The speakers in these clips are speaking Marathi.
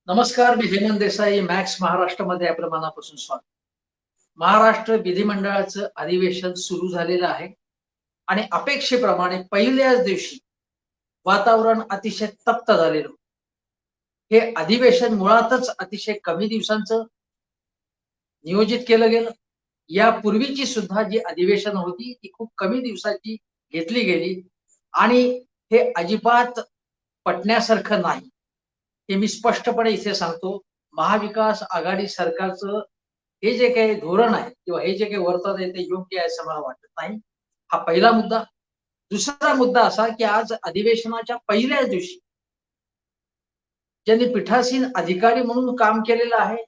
नमस्कार, मी हेमंत देसाई. मॅक्स महाराष्ट्रामध्ये आपलं मनापासून स्वागत. महाराष्ट्र विधिमंडळाचं अधिवेशन सुरू झालेलं आहे आणि अपेक्षेप्रमाणे पहिल्याच दिवशी वातावरण अतिशय तप्त झालेलं. हे अधिवेशन मुळातच अतिशय कमी दिवसांचं नियोजित केलं गेलं. यापूर्वीची सुद्धा जी अधिवेशन होती ती खूप कमी दिवसाची घेतली गेली आणि हे अजिबात पटण्यासारखं नाही. हे मी स्पष्टपणे इथे सांगतो. महाविकास आघाडी सरकारचं हे जे काही धोरण आहे किंवा हे जे काही वर्तन आहे ते योग्य आहे असं मला वाटत नाही. हा पहिला मुद्दा. दुसरा मुद्दा असा की आज अधिवेशनाच्या पहिल्याच दिवशी ज्यांनी पीठासीन अधिकारी म्हणून काम केलेलं आहे,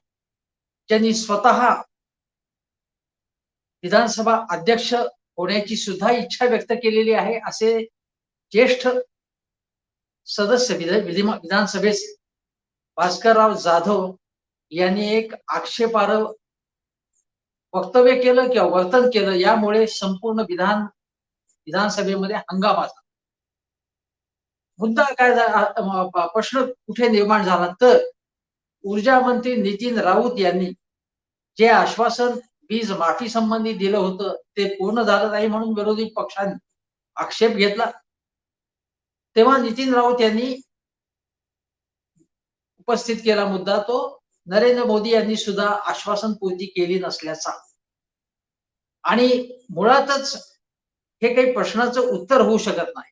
ज्यांनी स्वतः विधानसभा अध्यक्ष होण्याची सुद्धा इच्छा व्यक्त केलेली आहे, असे ज्येष्ठ सदस्य विधानसभेचे भास्करराव जाधव यांनी एक आक्षेपार्ह वक्तव्य केलं किंवा वर्तन केलं. यामुळे संपूर्ण विधानसभेमध्ये हंगामा झाला. मुद्दा काय प्रश्न कुठे निर्माण झाला तर ऊर्जा मंत्री नितीन राऊत यांनी जे आश्वासन वीज माफी संबंधी दिलं होतं ते पूर्ण झालं नाही म्हणून विरोधी पक्षांनी आक्षेप घेतला. तेव्हा नितीन राऊत यांनी उपस्थित केला मुद्दा तो नरेंद्र मोदी यांनी सुद्धा आश्वासन पूर्ती केली नसल्याचा आणि मुळातच हे काही प्रश्नाचं उत्तर होऊ शकत नाही.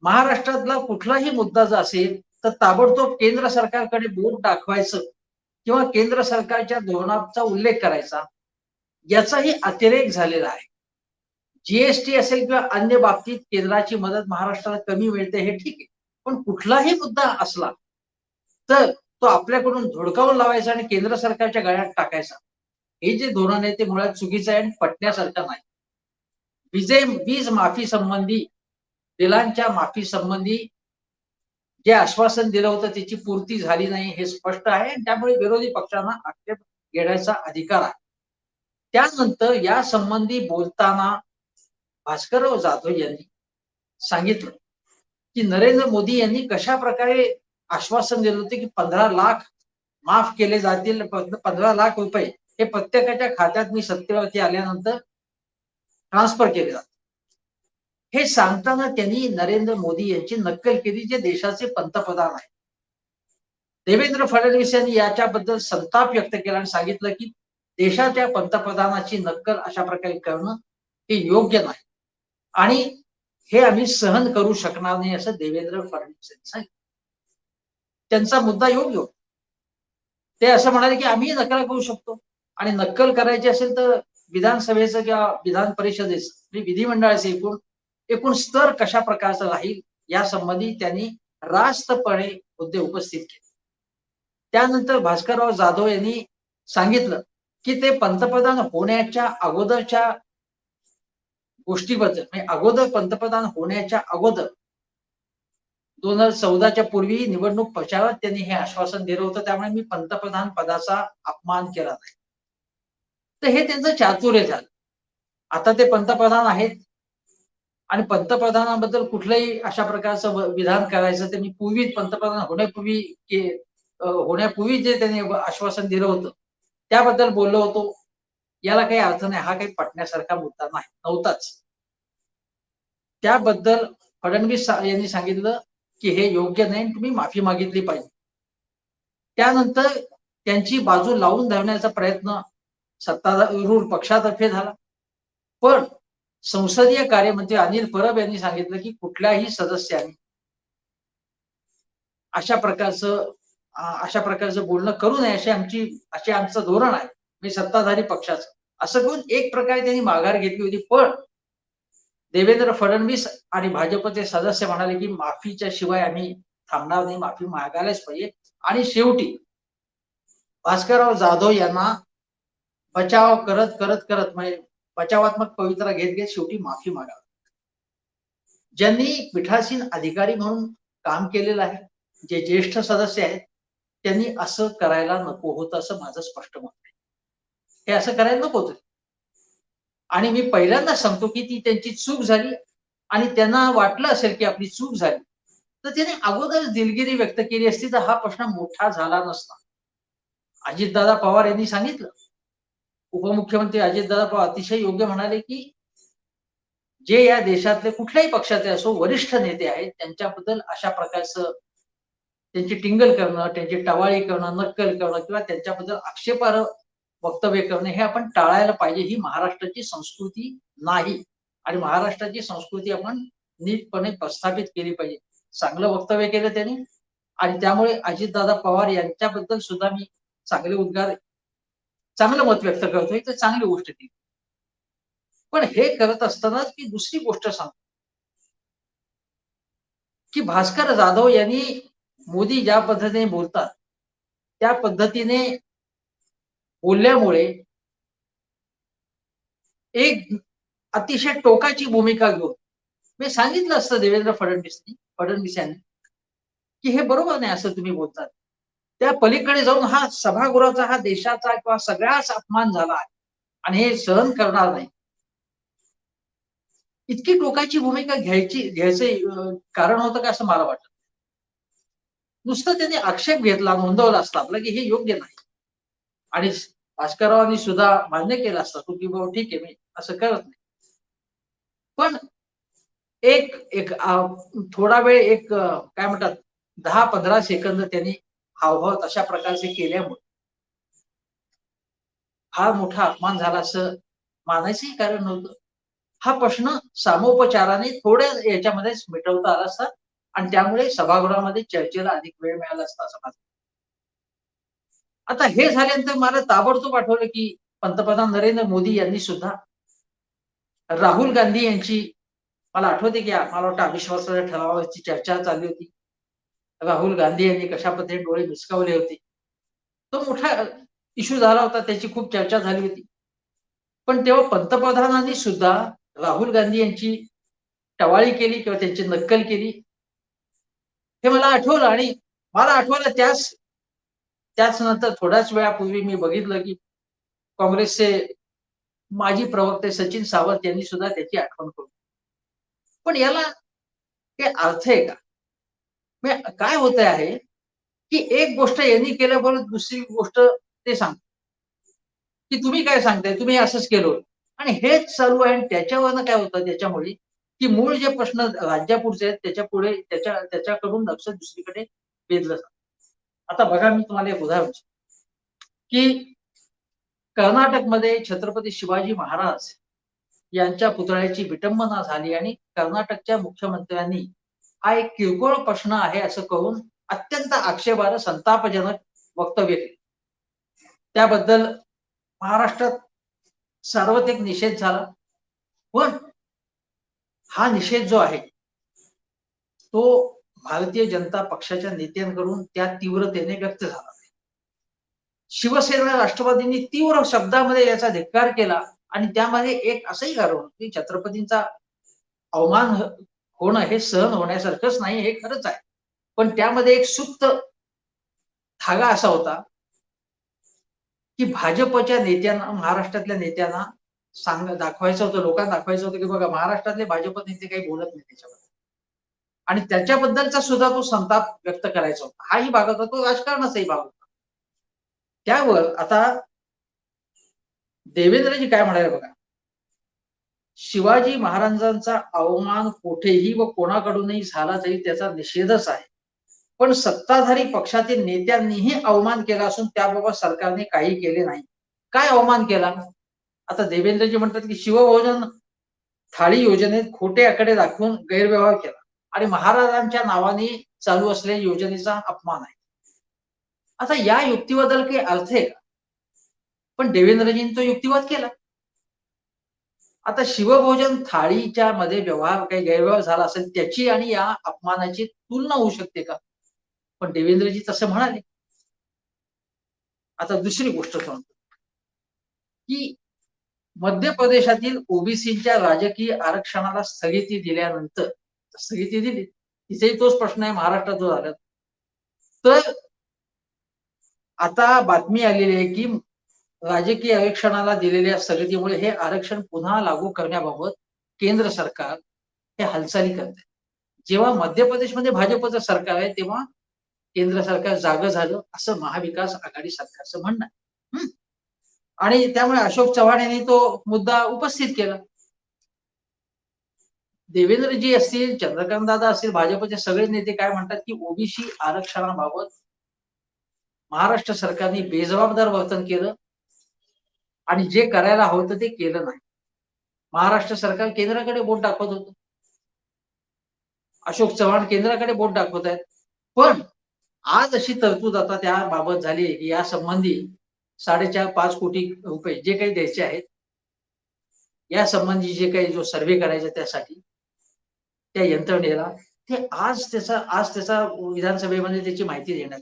महाराष्ट्रातला कुठलाही मुद्दा जर असेल तर ताबडतोब केंद्र सरकारकडे बोट दाखवायचं किंवा केंद्र सरकारच्या धोरणाचा उल्लेख करायचा, याचाही अतिरेक झालेला आहे. जीएसटी असेल किंवा अन्य बाबतीत केंद्राची मदत महाराष्ट्राला कमी मिळते हे ठीक आहे, पण कुठलाही मुद्दा असला तर तो आपल्याकडून धुडकावून लावायचा आणि केंद्र सरकारच्या गळ्यात टाकायचा. हे जे धोरण आहे ते मुळात चुकीचं आहे आणि पटण्यासारखं नाही. वीज माफी संबंधी, बिलांच्या माफी संबंधी जे आश्वासन दिलं होतं त्याची पूर्ती झाली नाही हे स्पष्ट आहे आणि त्यामुळे विरोधी पक्षांना आक्षेप घेण्याचा अधिकार आहे. त्यानंतर या संबंधी बोलताना भास्करराव जाधव यांनी सांगितलं की नरेंद्र मोदी यांनी कशा प्रकारे आश्वासन दिलं होतं की 15 लाख माफ केले जातील, 15 लाख रुपये हे प्रत्येकाच्या खात्यात मी सत्तेवरती आल्यानंतर ट्रान्सफर केले जातात. हे सांगताना त्यांनी नरेंद्र मोदी यांची नक्कल केली, जे देशाचे पंतप्रधान आहेत. देवेंद्र फडणवीस यांनी याच्याबद्दल संताप व्यक्त केला आणि सांगितलं की देशाच्या पंतप्रधानाची नक्कल अशा प्रकारे करणं हे योग्य नाही आणि हे आम्ही सहन करू शकणार नाही असं देवेंद्र फडणवीस यांनी सांगितलं. त्यांचा मुद्दा योग्य होता. ते असं म्हणाले की आम्ही नक्कल करू शकतो आणि नक्कल करायची असेल तर विधानसभेचं किंवा विधान परिषदेचं विधिमंडळाचे एकूण एकूण स्तर कशा प्रकारचा राहील या संबंधी त्यांनी रास्तपणे मुद्दे उपस्थित केले. त्यानंतर भास्करराव जाधव यांनी सांगितलं की ते पंतप्रधान होण्याच्या अगोदरच्या गोष्टीबद्दल, म्हणजे अगोदर पंतप्रधान होण्याच्या अगोदर 2014च्या पूर्वी निवडणूक प्रचारात त्यांनी हे आश्वासन दिलं होतं, त्यामुळे मी पंतप्रधान पदाचा अपमान केला नाही. तर हे त्यांचं चातुर्य झालं. आता ते पंतप्रधान आहेत आणि पंतप्रधानाबद्दल कुठलंही अशा प्रकारचं विधान करायचं ते मी पूर्वी पंतप्रधान होण्यापूर्वी जे त्यांनी आश्वासन दिलं होतं त्याबद्दल बोललो होतो, याला काही अर्थ नाही. हा काही पटण्यासारखा मुद्दा नव्हताच. त्याबद्दल फडणवीस यांनी सांगितलं की हे योग्य नाही, तुम्ही माफी मागितली पाहिजे. त्यानंतर त्यांची बाजू लावून धरण्याचा प्रयत्न सत्तारूढ पक्षातर्फे झाला, पण संसदीय कार्यमंत्री अनिल परब यांनी सांगितलं की कुठल्याही सदस्याने अशा प्रकारचं बोलणं करू नये असे आमचं धोरण आहे, म्हणजे सत्ताधारी पक्षाचं. असं करून एक प्रकारे त्यांनी माघार घेतली होती, पण देवेंद्र फडणवीस आणि भाजपचे सदस्य म्हणाले की माफीच्या शिवाय आम्ही थांबणार नाही, माफी मागायलाच पाहिजे. आणि शेवटी भास्करराव जाधव यांना बचाव करत म्हणजे बचावात्मक पवित्रा घेत शेवटी माफी मागावी. ज्यांनी पीठासीन अधिकारी म्हणून काम केलेलं आहे, जे ज्येष्ठ सदस्य आहेत, त्यांनी असं करायला नको होतं असं माझं स्पष्ट मत आहे. हे असं करायला नको होतं आणि मी पहिल्यांदा सांगतो की ती त्यांची चूक झाली आणि त्यांना वाटलं असेल की आपली चूक झाली तर त्याने अगोदरच दिलगिरी व्यक्त केली असती तर हा प्रश्न मोठा झाला नसता. अजितदादा पवार यांनी सांगितलं, उपमुख्यमंत्री अजितदादा पवार अतिशय योग्य म्हणाले, की जे या देशातले कुठल्याही पक्षाचे असो वरिष्ठ नेते आहेत त्यांच्याबद्दल अशा प्रकारचं त्यांची टिंगल करणं, त्यांची टवाळी करणं, नक्कल करणं किंवा त्यांच्याबद्दल आक्षेपार्ह वक्तव्य करणं हे आपण टाळायला पाहिजे. ही महाराष्ट्राची संस्कृती नाही आणि महाराष्ट्राची संस्कृती आपण नीटपणे प्रस्थापित केली पाहिजे. चांगलं वक्तव्य केलं त्यांनी आणि त्यामुळे अजितदादा पवार यांच्याबद्दल सुद्धा मी चांगले उद्गार चांगलं मत व्यक्त करतोय, तर चांगली गोष्ट ती. पण हे करत असतानाच मी दुसरी गोष्ट सांगतो, की भास्कर जाधव यांनी मोदी ज्या पद्धतीने बोलतात, त्या पद्धतीने बोलल्यामुळे एक अतिशय टोकाची भूमिका घेऊन मी सांगितलं असतं देवेंद्र फडणवीस यांनी, की हे बरोबर नाही असं तुम्ही बोलतात. त्या पलीकडे जाऊन हा सभागृहाचा, हा देशाचा किंवा सगळ्याच अपमान झाला आहे आणि हे सहन करणार नाही. इतकी टोकाची भूमिका घ्यायचं कारण होतं का असं मला वाटतं. नुसतं त्यांनी आक्षेप घेतला, नोंदवला असता आपला, की हे योग्य नाही. आणि भास्कररावांनी सुद्धा मान्य केलं असतं, की बाबा ठीक आहे, मी असं करत नाही. पण एक एक थोडा वेळ काय म्हणतात 10-15 सेकंद त्यांनी हावभाव तशा प्रकारचे केल्यामुळे फार मोठा अपमान झाला असं मानायचंही कारण नव्हतं. हा प्रश्न सामोपचाराने थोड्या याच्यामध्येच मिटवता आला असता आणि त्यामुळे सभागृहामध्ये चर्चेला अधिक वेळ मिळाला असता असं माझं. आता हे झाल्यानंतर मला ताबडतोब आठवलं, की पंतप्रधान नरेंद्र मोदी यांनी सुद्धा राहुल गांधी यांची मला आठवते, की मला वाटतं अविश्वासाच्या ठरावावरची चर्चा चालली होती. राहुल गांधी यांनी कशा पद्धतीने डोळे मिचकावले होते. तो मोठा इश्यू झाला होता. त्याची खूप चर्चा झाली होती. पण तेव्हा पंतप्रधानांनी सुद्धा राहुल गांधी यांची टवाळी केली किंवा त्यांची नक्कल केली. हे मला आठवलं आणि मला आठवलं त्याच नंतर थोड्याच वेळापूर्वी मी बघितलं, की काँग्रेसचे माजी प्रवक्ते सचिन सावंत यांनी सुद्धा त्याची आठवण करून. पण याला काही अर्थ आहे का? म्हणजे काय होत आहे, की एक गोष्ट यांनी केल्याबरोबर दुसरी गोष्ट ते सांगतात, की तुम्ही काय सांगताय? तुम्ही असंच केलं होतं. आणि हेच चालू आहे आणि त्याच्यावरनं काय होतं त्याच्यामुळे, की मूळ जे प्रश्न राज्यापुढचे आहेत त्याच्यापुढे त्याच्याकडून लक्ष दुसरीकडे वेधलं जातं. आता बघा मी तुम्हाला एक उदाहरण सांगतो, की कर्नाटकमध्ये छत्रपती शिवाजी महाराज यांच्या पुतळ्याची विटंबना झाली आणि कर्नाटकच्या मुख्यमंत्र्यांनी हा एक किरकोळ प्रश्न आहे असं करून अत्यंत आक्षेपार्ह संतापजनक वक्तव्य केले. त्याबद्दल महाराष्ट्रात सार्वत्रिक निषेध झाला. पण हा निषेध जो आहे, तो भारतीय जनता पक्षाच्या नेत्यांकडून त्या तीव्रतेने व्यक्त झाला. शिवसेना राष्ट्रवादींनी तीव्र शब्दामध्ये याचा धिक्कार केला आणि त्यामध्ये एक असंही कारण की छत्रपतींचा अवमान होणं हे सहन होण्यासारखंच नाही हे खरंच आहे. पण त्यामध्ये एक सुप्त धागा असा होता, की भाजपच्या नेत्यांना, महाराष्ट्रातल्या नेत्यांना दाखवायचं होतं, लोकांना दाखवायचं होतं, की बघा महाराष्ट्रातले भाजप नेते काही बोलत नाही त्याच्याबद्दल. आणि त्याच्याबद्दलचा सुद्धा तो संताप व्यक्त करायचा होता. हाही भाग होता, तो राजकारणाचाही भाग होता. त्यावर आता देवेंद्रजी काय म्हणाले बघा, शिवाजी महाराजांचा अवमान कोठेही व कोणाकडूनही झाला तरी त्याचा निषेधच आहे. पण सत्ताधारी पक्षातील नेत्यांनीही अवमान केला असून त्याबाबत सरकारने काही केले नाही. काय अवमान केला? आता देवेंद्रजी म्हणतात, की शिवभोजन थाळी योजनेत खोटे आकडे दाखवून गैरव्यवहार केला आणि महाराजांच्या नावाने चालू असलेल्या योजनेचा अपमान आहे. आता या युक्तीबद्दल काही अर्थ आहे का? पण देवेंद्रजींनी तो युक्तिवाद केला. आता शिवभोजन थाळीच्या मध्ये काही गैरव्यवहार झाला असेल त्याची आणि या अपमानाची तुलना होऊ शकते का? पण देवेंद्रजी तसं म्हणाले. आता दुसरी गोष्ट सांगतो, की मध्य प्रदेशातील ओबीसीच्या राजकीय आरक्षणाला स्थगिती दिली. तिथेही तोच प्रश्न आहे महाराष्ट्रात जो झाला. तर आता बातमी आलेली आहे, की राजकीय आरक्षणाला दिलेल्या स्थगितीमुळे हे आरक्षण पुन्हा लागू करण्याबाबत केंद्र सरकार हे हालचाली करते. जेव्हा मध्य प्रदेशमध्ये भाजपचं सरकार आहे तेव्हा केंद्र सरकार जागं झालं असं महाविकास आघाडी सरकारचं म्हणणं आहे. आणि त्यामुळे अशोक चव्हाण यांनी तो मुद्दा उपस्थित केला. देवेंद्रजी असतील, चंद्रकांत दादा असतील, भाजपचे सगळे नेते काय म्हणतात की ओबीसी आरक्षणाबाबत महाराष्ट्र सरकारने बेजबाबदार वर्तन केलं आणि जे करायला हवं ते केलं नाही. महाराष्ट्र सरकार केंद्राकडे बोट दाखवत होतं. अशोक चव्हाण केंद्राकडे बोट दाखवत आहेत. पण आज अशी तरतूद आता त्याबाबत झाली आहे की या संबंधी 4.5-5 कोटी रुपये जे काही द्यायचे आहेत, या संबंधी जे काही जो सर्व्हे करायचा त्यासाठी त्या यंत्रणेला ते आज त्याचा विधानसभेमध्ये त्याची माहिती देण्यात.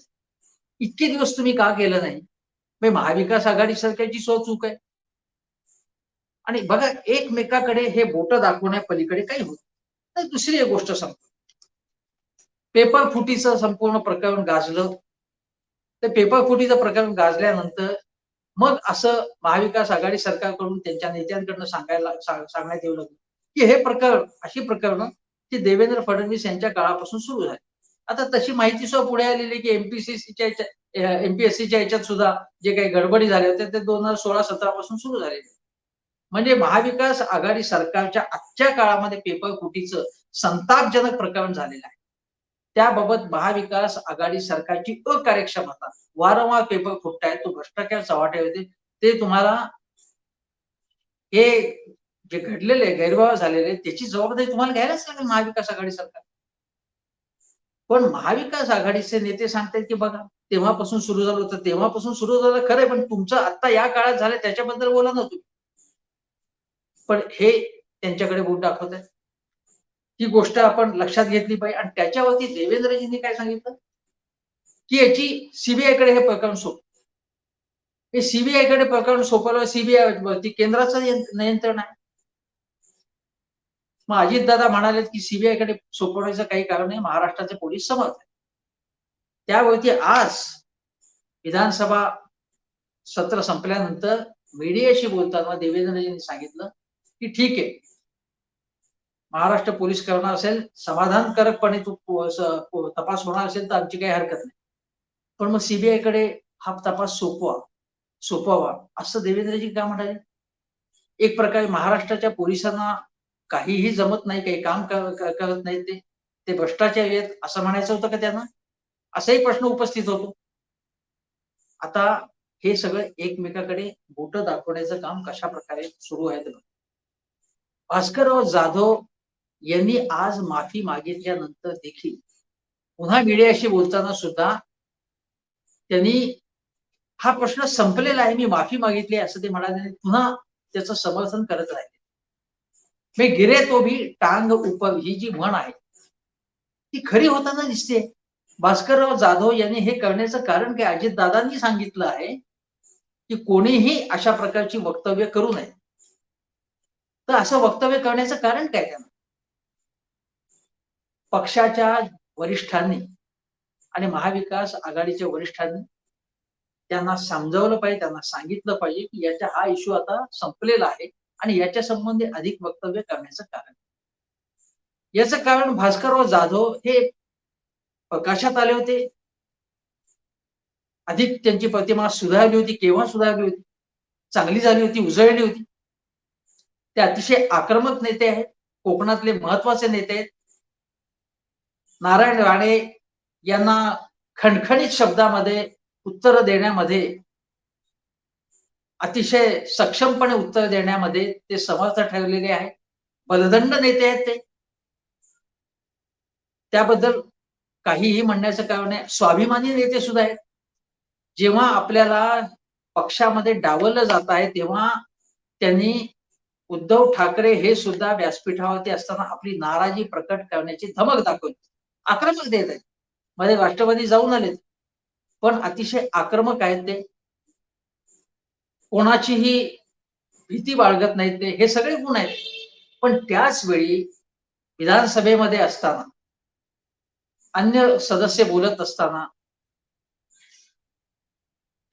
इतके दिवस तुम्ही का केलं नाही? महाविकास आघाडी सरकारची चूक आहे. आणि बघा एकमेकाकडे हे बोटं दाखवण्यापलीकडे काही होत. तर दुसरी एक गोष्ट सांगतो. पेपर फुटीचं संपूर्ण प्रकरण गाजलं. ते पेपर फुटीचं प्रकरण गाजल्यानंतर मग असं महाविकास आघाडी सरकारकडून त्यांच्या नेत्यांकडनं सांगण्यात येऊ लागलं की हे प्रकरण अशी प्रकरणं की देवेंद्र फडणवीस यांच्या काळापासून सुरू झाली. आता तशी माहिती सुद्धा पुढे आलेली की एमपीएससीच्या याच्यात सुद्धा जे काही गडबडी झाल्या होत्या ते 2016-17 पासून सुरू झालेले. म्हणजे महाविकास आघाडी सरकारच्या आजच्या काळामध्ये पेपर फुटीचं संतापजनक प्रकरण झालेलं आहे. त्याबाबत महाविकास आघाडी सरकारची अकार्यक्षमता, वारंवार पेपर फुटतायत, तो भ्रष्टाचार चव्हाट्यावर होते, ते तुम्हाला हे जे घडलेले गैरव्यवहार झालेले त्याची जबाबदारी तुम्हाला घ्यायलाच लागेल महाविकास आघाडी सरकार. पण महाविकास आघाडीचे नेते सांगतात की बघा तेव्हापासून सुरू झालं होतं, तेव्हापासून सुरू झालं खरंय, पण तुमचं आता या काळात झालं त्याच्याबद्दल बोला ना तुम्ही. पण हे त्यांच्याकडे बोट दाखवत आहेत. ही गोष्ट आपण लक्षात घेतली पाहिजे. आणि त्याच्यावरती देवेंद्रजींनी काय सांगितलं की याची सीबीआयकडे हे प्रकरण सोप. हे सीबीआयकडे प्रकरण सोपवलं. सीबीआय वरती केंद्राचं नियंत्रण आहे. मग अजितदादा म्हणाले की सीबीआयकडे सोपवण्याचं काही कारण नाही, महाराष्ट्राचे पोलीस समर्थ आहेत. त्यावरती आज विधानसभा सत्र संपल्यानंतर मीडियाशी बोलताना देवेंद्रजींनी सांगितलं की ठीक आहे, महाराष्ट्र पोलीस करणार असेल, समाधानकारकपणे तपास होणार असेल तर आमची काही हरकत नाही. पण मग सीबीआयकडे हा तपास सोपवावा असं देवेंद्रजी काय म्हणाले. एक प्रकारे महाराष्ट्राच्या पोलिसांना काहीही जमत नाही, काही काम करत नाही, ते भ्रष्टाचार आहेत असं म्हणायचं होतं का त्यांना? असाही प्रश्न उपस्थित होतो. आता हे सगळं एकमेकाकडे बोट दाखवण्याचं काम कशा प्रकारे सुरू आहे. भास्करराव जाधव यांनी आज माफी मागितल्यानंतर देखील पुन्हा मीडियाशी बोलताना सुद्धा त्यांनी हा प्रश्न संपलेला आहे, मी माफी मागितली असं ते म्हणाले. पुन्हा त्याचं समर्थन करत राहिले. मी गिरे तो भी टांग ऊपर ही जी म्हण आहे ती खरी होताना दिसते. भास्करराव जाधव यांनी हे करण्याचं कारण काय? अजितदादांनी सांगितलं आहे की कोणीही अशा प्रकारची वक्तव्य करू नये. तर असं वक्तव्य करण्याचं कारण काय त्यांना? पक्षाच्या वरिष्ठांनी आणि महाविकास आघाडीच्या वरिष्ठांनी त्यांना समजावलं पाहिजे, त्यांना सांगितलं पाहिजे की याचा हा इश्यू आता संपलेला आहे आणि याच्या संबंधी अधिक वक्तव्य करण्याचं कारण. याचं कारण भास्करराव जाधव हे प्रकाशात आले होते. अधिक त्यांची प्रतिमा सुधारली होती. केव्हा सुधारली होती? चांगली झाली होती, उजळली होती. ते अतिशय आक्रमक नेते आहेत. कोकणातले महत्वाचे नेते आहेत. नारायण राणे यांना खणखणीत शब्दामध्ये उत्तर देण्यामध्ये, अतिशय सक्षमपणे उत्तर देण्यामध्ये ते समर्थ ठरलेले आहेत. बलदंड नेते आहेत ते. त्याबद्दल काहीही म्हणण्याचं कारण नाही. स्वाभिमानी नेते सुद्धा आहेत. जेव्हा आपल्याला पक्षामध्ये डावललं जात आहे तेव्हा त्यांनी उद्धव ठाकरे हे सुद्धा व्यासपीठावरती असताना आपली नाराजी प्रकट करण्याची धमक दाखवली. आक्रमक देत आहेत. मध्ये राष्ट्रवादी जाऊन आलेत, पण अतिशय आक्रमक आहेत ते. कोणाचीही भीती बाळगत नाहीत ते. हे सगळे गुण आहेत. पण त्याच वेळी विधानसभेमध्ये असताना, अन्य सदस्य बोलत असताना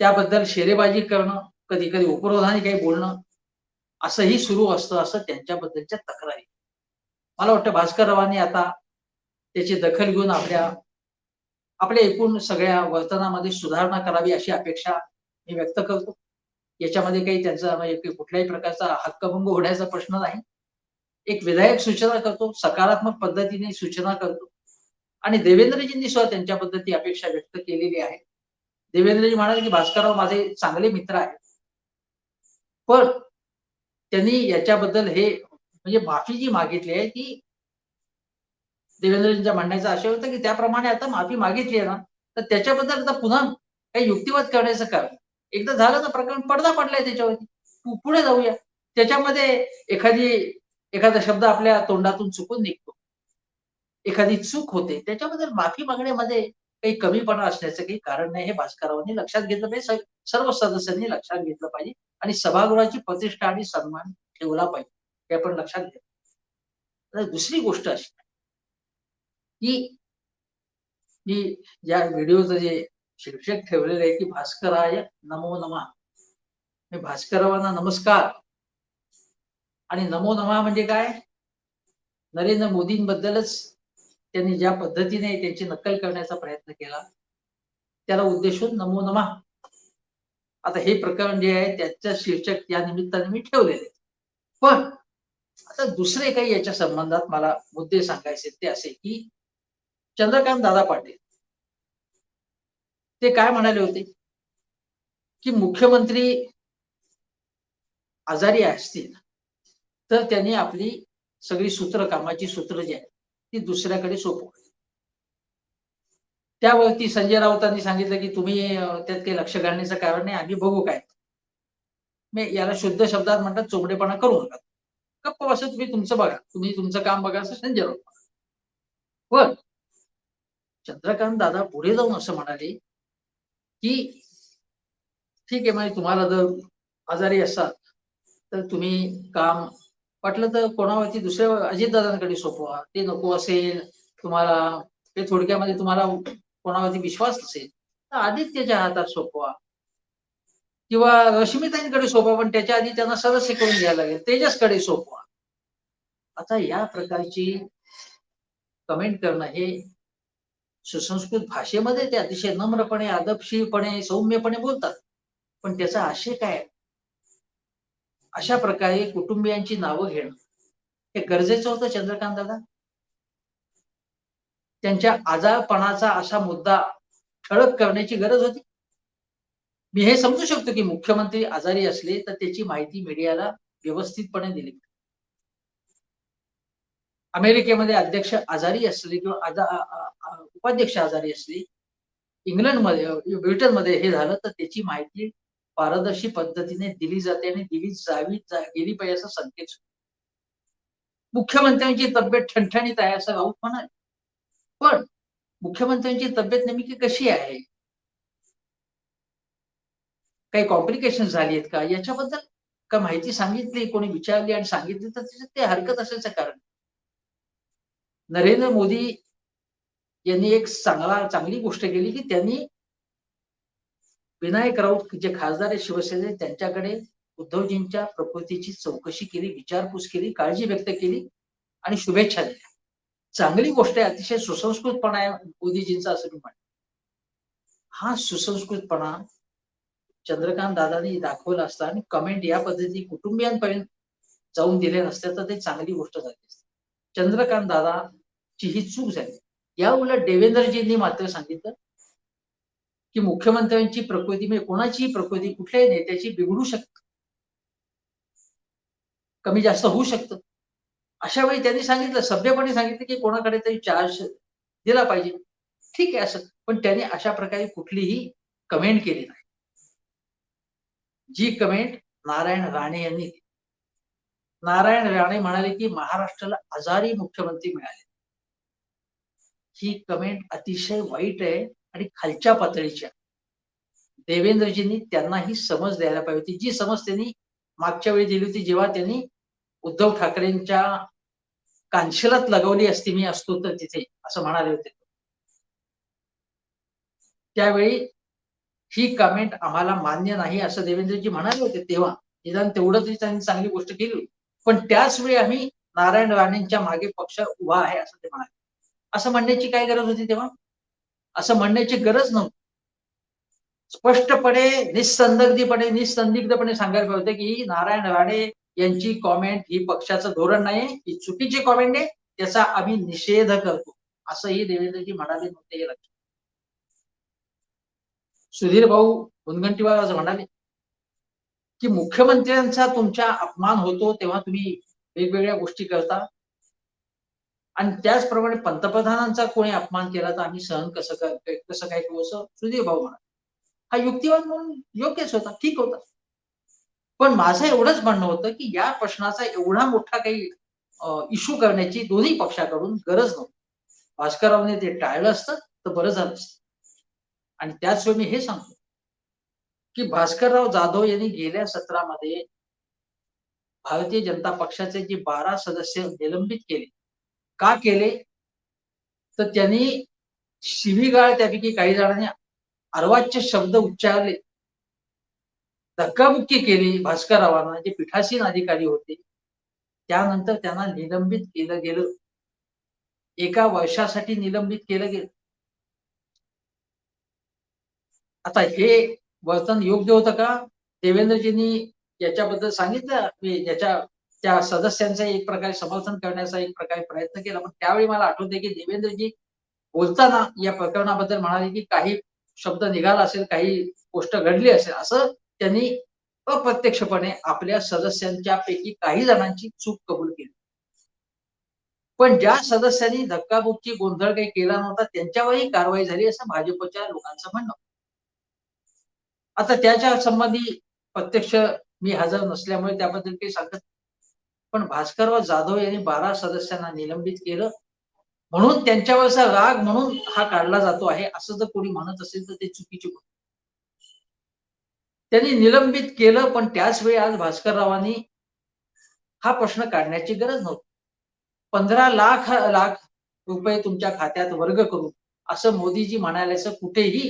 त्याबद्दल शेरेबाजी करणं, कधी कधी उपरोधाने काही बोलणं असंही सुरू असतं, असं त्यांच्याबद्दलच्या तक्रारी. मला वाटतं भास्कररावांनी आता त्याची दखल घेऊन आपल्या एकूण सगळ्या वर्तनामध्ये सुधारणा करावी अशी अपेक्षा मी व्यक्त करतो. याच्यामध्ये काही त्यांचा म्हणजे कुठल्याही प्रकारचा हक्कभंग होण्याचा प्रश्न नाही. एक विधायक सूचना करतो, सकारात्मक पद्धतीने सूचना करतो आणि देवेंद्रजींनी सुद्धा त्यांच्याबद्दल ती अपेक्षा व्यक्त केलेली आहे. देवेंद्रजी म्हणाले, की भास्करराव माझे चांगले मित्र आहेत. पण त्यांनी याच्याबद्दल हे म्हणजे माफी जी मागितली आहे ती देवेंद्रजींच्या म्हणण्याचा आशय होता, की त्याप्रमाणे आता माफी मागितली आहे ना, तर त्याच्याबद्दल आता पुन्हा काही युक्तिवाद करण्याचं कारण. एकदा झालं ना प्रकरण, पडदा पडलाय त्याच्यावरती. पुढे जाऊया. त्याच्यामध्ये एखादा शब्द आपल्या तोंडातून चुकून निघतो. एखादी चूक होते. त्याच्याबद्दल माफी मागण्यामध्ये काही कमीपणा असण्याचं काही कारण नाही. हे भास्कररावांनी लक्षात घेतलं पाहिजे. सर्व सदस्यांनी लक्षात घेतलं पाहिजे आणि सभागृहाची प्रतिष्ठा आणि सन्मान ठेवला पाहिजे. हे आपण लक्षात घ्या. आता दुसरी गोष्ट अशी की मी या व्हिडिओचं जे शीर्षक ठेवलेलं आहे, की भास्कराय नमो नमः. मी भास्कररावांना नमस्कार आणि नमो नमः म्हणजे काय? नरेंद्र मोदींबद्दलच त्यांनी ज्या पद्धतीने त्यांची नक्कल करण्याचा प्रयत्न केला, त्याला उद्देशून नमो नमः. आता हे प्रकरण जे आहे त्याचं शीर्षक या निमित्ताने मी ठेवलेलं आहे. पण आता दुसरे काही याच्या संबंधात मला मुद्दे सांगायचे ते असे, की चंद्रकांत दादा पाटील ते काय म्हणाले होते, की मुख्यमंत्री आजारी असतील, तर त्यांनी आपली सगळी कामाची सूत्र जी आहेत, ती दुसऱ्याकडे सोपवावी. त्यावरती संजय राऊतांनी सांगितलं, की तुम्ही त्यात काही लक्ष घालण्याचं कारण नाही, आम्ही बघू काय. मी याला शुद्ध शब्दात म्हणतात चोमडेपणा करू नका. गप्प बसा तुम्ही तुमचं बघा. तुम्ही तुमचं काम बघा असं संजय राऊत. पण चंद्रकांत दादा पुढे जाऊन असं म्हणाले, की ठीक आहे म्हणजे तुम्हाला जर आजारी असाल, तर तुम्ही काम वाटलं तर कोणावरती दुसऱ्या अजितदादांकडे सोपवा. ते नको असेल तुम्हाला, ते थोडक्यामध्ये तुम्हाला कोणावरती विश्वास नसेल, तर आदित्यच्या हातात सोपवा किंवा रश्मिताईंकडे सोपवा, पण त्याच्या आधी त्यांना सदस्य करून घ्यायला लागेल. तेजसकडे सोपवा. आता या प्रकारची कमेंट करणं हे सुसंस्कृत भाषेमध्ये ते अतिशय नम्रपणे, आदबशीरपणे, सौम्यपणे बोलतात. पण त्याचा आशय काय? अशा प्रकारे कुटुंबियांची नावं घेणं हे गरजेचं होतं चंद्रकांत दादा? त्यांच्या आजारपणाचा असा मुद्दा ठळक करण्याची गरज होती? मी हे समजू शकतो, की मुख्यमंत्री आजारी असले तर त्याची माहिती मीडियाला व्यवस्थितपणे दिली. अमेरिकेमध्ये अध्यक्ष आजारी असले किंवा उपाध्यक्ष आजारी असले, इंग्लंडमध्ये ब्रिटनमध्ये हे झालं तर त्याची माहिती पारदर्शी पद्धतीने दिली जाते आणि गेली पाहिजे असा संकेत. मुख्यमंत्र्यांची तब्येत ठणठणीत आहे असं राऊत म्हणाले. पण मुख्यमंत्र्यांची तब्येत नेमकी कशी आहे? काही कॉम्प्लिकेशन झाली आहेत का? याच्याबद्दल का माहिती सांगितली, कोणी विचारली आणि सांगितली तर त्याच्यात ते हरकत असायचं कारण. नरेंद्र मोदी यांनी एक चांगली गोष्ट केली, की त्यांनी विनायक राऊत जे खासदार आहेत शिवसेनेचे त्यांच्याकडे उद्धवजींच्या प्रकृतीची चौकशी केली, विचारपूस केली, काळजी व्यक्त केली आणि शुभेच्छा दिल्या. चांगली गोष्ट आहे, अतिशय सुसंस्कृतपणा आहे मोदीजींचा असं मी म्हणेन. हा सुसंस्कृतपणा चंद्रकांत दादांनी दाखवला असता आणि कमेंट या पद्धती कुटुंबियांपर्यंत जाऊन दिल्या नसत्या तर ते चांगली गोष्ट झाली असती. चंद्रकांत दादाची ही चूक झाली. या उलट देवेंद्रजींनी मात्र सांगितलं, की मुख्यमंत्र्यांची प्रकृती म्हणजे कोणाचीही प्रकृती कुठल्याही नेत्याची बिघडू शकते. कमी जास्त होऊ शकतं. अशा वेळी त्यांनी सांगितलं, सभ्यपणे सांगितलं, की कोणाकडे तरी चार्ज दिला पाहिजे. ठीक आहे असं. पण त्यांनी अशा प्रकारे कुठलीही कमेंट केली नाही. जी कमेंट नारायण राणे यांनी केली. नारायण राणे म्हणाले, की महाराष्ट्राला आजारी मुख्यमंत्री मिळाले. ही कमेंट अतिशय वाईट आहे आणि खालच्या पातळीची आहे. देवेंद्रजींनी त्यांना ही समज द्यायला पाहिजे होती. जी समज त्यांनी मागच्या वेळी दिली होती, जेव्हा त्यांनी उद्धव ठाकरेंच्या कानशिलात लगवली असती मी असतो तर तिथे, असं म्हणाले होते. त्यावेळी ही कमेंट आम्हाला मान्य नाही असं देवेंद्रजी म्हणाले होते तेव्हा. निदान तेवढं तरी त्यांनी चांगली गोष्ट केली होती. पण त्याच वेळी आम्ही नारायण राणेंच्या मागे पक्ष उभा आहे असं ते म्हणाले. असं म्हणण्याची काय गरज होती तेव्हा? असं म्हणण्याची गरज नव्हती. स्पष्टपणे निसंदिग्धपणे सांगायला पाहिजे होतं की नारायण राणे यांची कॉमेंट ही पक्षाचं धोरण नाही, ही चुकीची कॉमेंट आहे, त्याचा आम्ही निषेध करतो, असंही देवेंद्रजी म्हणाले नव्हते हे लक्षात. सुधीर भाऊ मुनगंटीवार असं म्हणाले की मुख्यमंत्र्यांचा तुमच्या अपमान होतो तेव्हा तुम्ही वेगवेगळ्या गोष्टी करता आणि त्याचप्रमाणे पंतप्रधानांचा कोणी अपमान केला तर आम्ही सहन कसं काय करू, असं सुधीर भाऊ म्हणाले. हा युक्तिवाद म्हणून योग्यच होता, ठीक होता. पण माझं एवढंच म्हणणं होतं की या प्रश्नाचा एवढा मोठा काही इश्यू करण्याची दोन्ही पक्षाकडून गरज नव्हती. भास्कररावने ते टाळलं असतं तर बरं झालं असतं. आणि त्याचवेळी मी हे सांगतो की भास्करराव जाधव यांनी गेल्या सत्रामध्ये भारतीय जनता पक्षाचे जे 12 सदस्य निलंबित केले. का केले? तर त्यांनी शिवीगाळ त्यापैकी काही जणांनी अर्वाच्य शब्द उच्चारले. धक्काबुक्की केली भास्कररावांना, जे पीठासीन अधिकारी होते. त्यानंतर त्यांना निलंबित केलं गेलं. 1 वर्षासाठी निलंबित केलं गेलं. आता हे वर्तन योग्य होतं का? देवेंद्रजींनी याच्याबद्दल सांगितलं की त्या सदस्यांचं एक प्रकारे समर्थन करण्याचा एक प्रकारे प्रयत्न केला. पण त्यावेळी मला आठवतंय की देवेंद्रजी बोलताना या प्रकरणाबद्दल म्हणाले की काही शब्द निघाला असेल, काही गोष्ट घडली असेल, असं त्यांनी अप्रत्यक्षपणे आपल्या सदस्यांच्या पैकी काही जणांची चूक कबूल केली. पण ज्या सदस्यांनी धक्काबुक्की गोंधळ काही केला नव्हता त्यांच्यावरही कारवाई झाली असं भाजपच्या लोकांचं म्हणणं. आता त्याच्या संबंधी प्रत्यक्ष मी हजर नसल्यामुळे त्याबद्दल काही सांगत नाही. पण भास्करराव जाधव यांनी 12 सदस्यांना निलंबित केलं. म्हणून त्यांच्यावरचा राग म्हणून हा काढला जातो आहे, असं जर कोणी म्हणत असेल तर ते चुकीची गोष्ट. त्यांनी निलंबित केलं, पण त्याच वेळी आज भास्कररावांनी हा प्रश्न काढण्याची गरज नव्हती. 15 लाख रुपये तुमच्या खात्यात वर्ग करू, असं मोदीजी म्हणाल्याचं कुठेही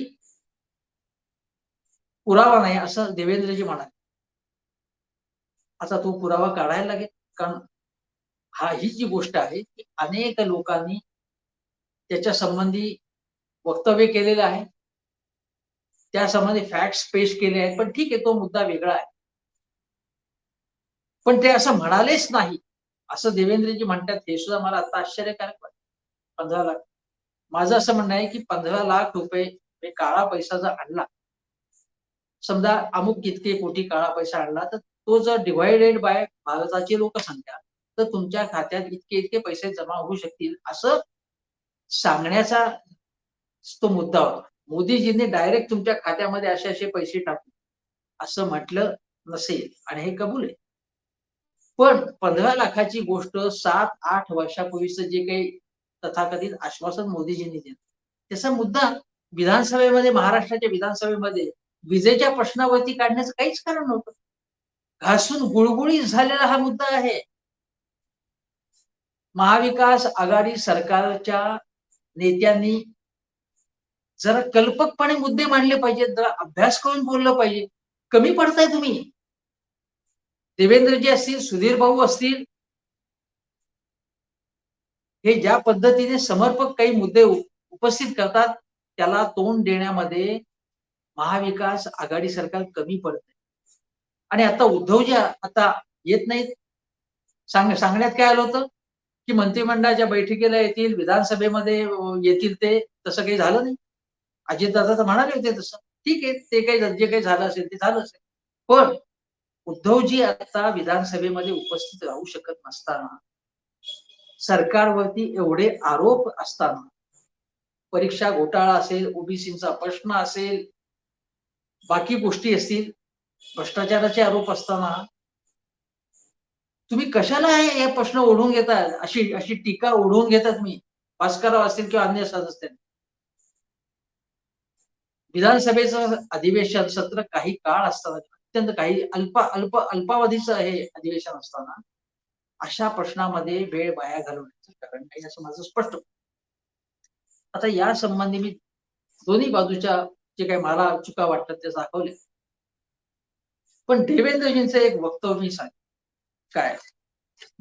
पुरावा नाही, असं देवेंद्रजी म्हणाले. आता तो पुरावा काढायला लागेल. कारण ही जी गोष्ट आहे, ती अनेक लोकांनी त्याच्या संबंधी वक्तव्य केलेलं आहे. त्यासंबंधी फॅक्ट्स पेश केले आहेत. पण ठीक आहे, तो मुद्दा वेगळा आहे. पण ते असं म्हणालेच नाही, असं देवेंद्रजी म्हणतात हे सुद्धा मला आता आश्चर्यकारक वाटतं. 15 लाख. माझं असं म्हणणं आहे, की 15 लाख रुपये हे काळा पैसा जर आणला, समजा अमुक इतके कोटी काळा पैसा आणला, तर तो जर डिव्हायडेड बाय भारताची लोकसंख्या, तर तुमच्या खात्यात इतके-इतके पैसे जमा होऊ शकतील, असं सांगण्याचा तो मुद्दा होता. मोदीजींनी डायरेक्ट तुमच्या खात्यामध्ये असे-असे पैसे टाकू, असं म्हटलं नसेल आणि हे कबूल आहे. पण 15 लाखाची गोष्ट 7-8 वर्षापूर्वीचं जे काही तथाकथित आश्वासन मोदीजींनी दिलं, त्याचा मुद्दा विधानसभेमध्ये, महाराष्ट्राच्या विधानसभेमध्ये विजेच्या प्रश्नावरती काढण्याचं काहीच कारण नव्हतं. घासून गुळगुळीत झालेला हा मुद्दा आहे. महाविकास आघाडी सरकारच्या नेत्यांनी जरा कल्पकपणे मुद्दे मांडले पाहिजेत, जरा अभ्यास करून बोललं पाहिजे. कमी पडताय तुम्ही. देवेंद्रजी असतील, सुधीर भाऊ असतील, हे ज्या पद्धतीने समर्पक काही मुद्दे उपस्थित करतात, त्याला तोंड देण्यामध्ये महाविकास आघाडी सरकार कमी पडतंय. आणि आता उद्धवजी आता येत नाहीत. सांगण्यात काय आलं होतं, की मंत्रिमंडळाच्या बैठकीला येतील, विधानसभेमध्ये येतील ते. तसं काही झालं नाही. अजितदादा तर म्हणाले होते तसं. ठीक आहे, ते काही जे काही झालं असेल ते झालं असेल. पण उद्धवजी आता विधानसभेमध्ये उपस्थित राहू शकत नसताना, सरकारवरती एवढे आरोप असताना, परीक्षा घोटाळा असेल, ओबीसीचा प्रश्न असेल, बाकी गोष्टी असतील, भ्रष्टाचाराचे आरोप असताना तुम्ही कशाला हे प्रश्न ओढवून घेता? अशी अशी टीका ओढवून घेता तुम्ही. भास्करराव असतील किंवा अन्य सदस्यांनी. विधानसभेचं अधिवेशन सत्र काही काळ असताना, अत्यंत काही अल्पावधीचं हे अधिवेशन असताना, अशा प्रश्नामध्ये वेळ वाया घालवण्याचं कारण नाही, असं माझं स्पष्ट मत. आता या संबंधी मी दोन्ही बाजूच्या जे काही मला चुका वाटतात ते दाखवल्या. पण देवेंद्रजींचं एक वक्तव्य मी सांगेन. काय?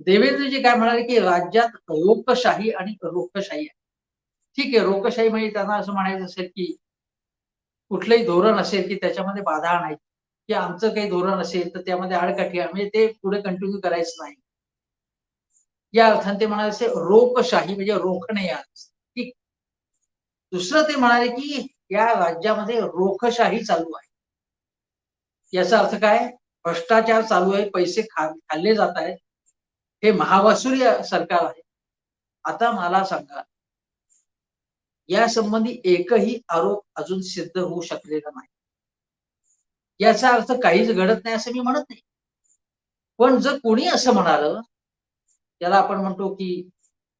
देवेंद्रजी काय म्हणाले, की राज्यात लोकशाही आणि अलोकशाही आहे. ठीक आहे, लोकशाही म्हणजे त्यांना असं म्हणायचं असेल की कुठलंही धोरण असेल की त्याच्यामध्ये बाधा आणायची, की आमचं काही धोरण असेल तर त्यामध्ये आडकाठी म्हणजे ते पुढे कंटिन्यू करायचं नाही. या अर्थाने ते म्हणाले रोकशाही म्हणजे रोखणे या ठीक. दुसरं ते म्हणाले की या राज्यामध्ये रोखशाही चालू आहे. याचा अर्थ काय? भ्रष्टाचार चालू आहे, पैसे खाल्ले जात आहेत. हे महावसुली सरकार आहे. आता मला सांगा, यासंबंधी एकही आरोप अजून सिद्ध होऊ शकलेला नाही. याचा अर्थ काहीच घडत नाही असं मी म्हणत नाही. पण जर कोणी असं म्हणालं, त्याला आपण म्हणतो की